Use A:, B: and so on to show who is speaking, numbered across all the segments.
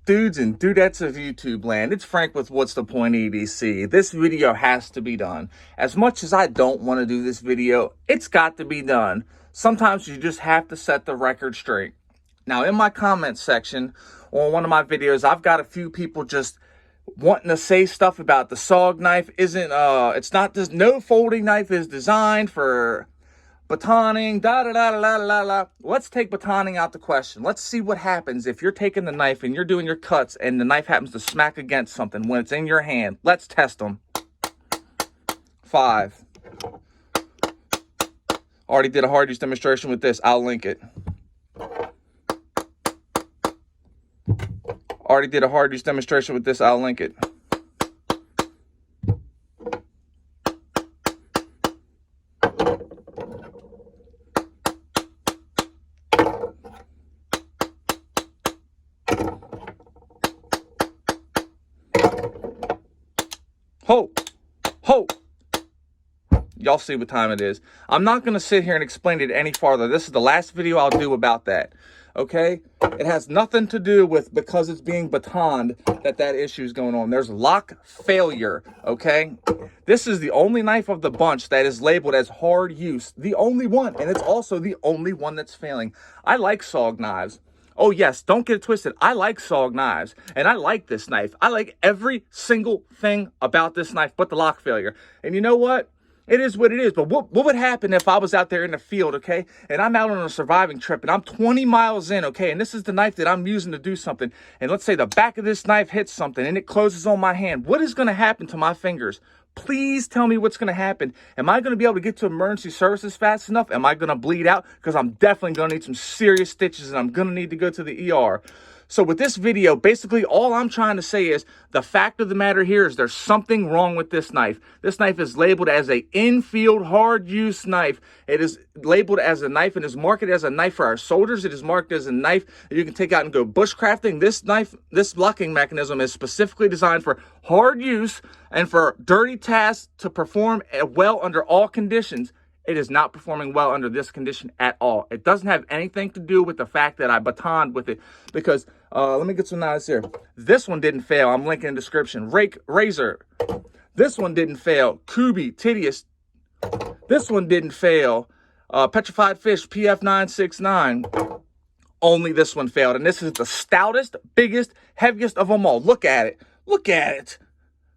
A: Dudes and dudettes of YouTube land, it's Frank with What's the Point EDC. This video has to be done. As much as I don't want to do this video, it's got to be done. Sometimes you just have to set the record straight. Now, in my comment section on one of my videos, I've got a few people just wanting to say stuff about the SOG knife isn't, it's not this, no folding knife is designed for batoning, da-da-da-da-da-da-da. Let's take batoning out the question. Let's see what happens if you're taking the knife and you're doing your cuts and the knife happens to smack against something when it's in your hand. Let's test them. 5. Already did a hard use demonstration with this. I'll link it. Already did a hard use demonstration with this. I'll link it. Ho! Ho! Y'all see what time it is. I'm not going to sit here and explain it any farther. This is the last video I'll do about that. Okay? It has nothing to do with because it's being batoned that issue is going on. There's lock failure. Okay? This is the only knife of the bunch that is labeled as hard use. The only one. And it's also the only one that's failing. I like SOG knives. Oh, yes, don't get it twisted. I like SOG knives, and I like this knife. I like every single thing about this knife but the lock failure. And you know what? It is what it is. But what would happen if I was out there in the field, okay, and I'm out on a surviving trip, and I'm 20 miles in, okay, and this is the knife that I'm using to do something, and let's say the back of this knife hits something, and it closes on my hand. What is going to happen to my fingers? Please tell me what's going to happen. Am I going to be able to get to emergency services fast enough? Am I going to bleed out? Because I'm definitely going to need some serious stitches and I'm going to need to go to the ER. So with this video, basically all I'm trying to say is the fact of the matter here is there's something wrong with this knife. This knife is labeled as a in-field hard use knife. It is labeled as a knife and is marketed as a knife for our soldiers. It is marked as a knife that you can take out and go bushcrafting. This knife, this locking mechanism is specifically designed for hard use and for dirty tasks to perform well under all conditions. It is not performing well under this condition at all. It doesn't have anything to do with the fact that I batoned with it because, let me get some knives here. This one didn't fail. I'm linking in the description. Razor. This one didn't fail. Kubey, Tytius. This one didn't fail. Petrified Fish, PF969. Only this one failed. And this is the stoutest, biggest, heaviest of them all. Look at it. Look at it.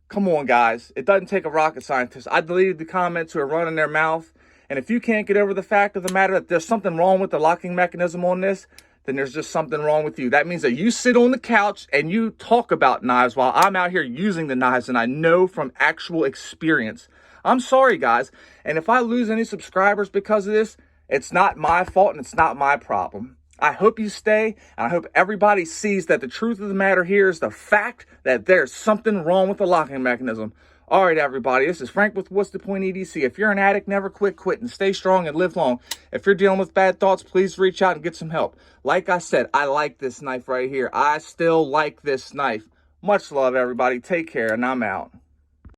A: Come on, guys. It doesn't take a rocket scientist. I deleted the comments who are running their mouth. And if you can't get over the fact of the matter that there's something wrong with the locking mechanism on this, then there's just something wrong with you. That means that you sit on the couch and you talk about knives while I'm out here using the knives, and I know from actual experience. I'm sorry, guys. And if I lose any subscribers because of this, it's not my fault and it's not my problem. I hope you stay, and I hope everybody sees that the truth of the matter here is the fact that there's something wrong with the locking mechanism. All right, everybody, this is Frank with What's the Point EDC. If you're an addict, never quit, and stay strong and live long. If you're dealing with bad thoughts, please reach out and get some help. Like I said, I like this knife right here. I still like this knife. Much love, everybody. Take care, and I'm out.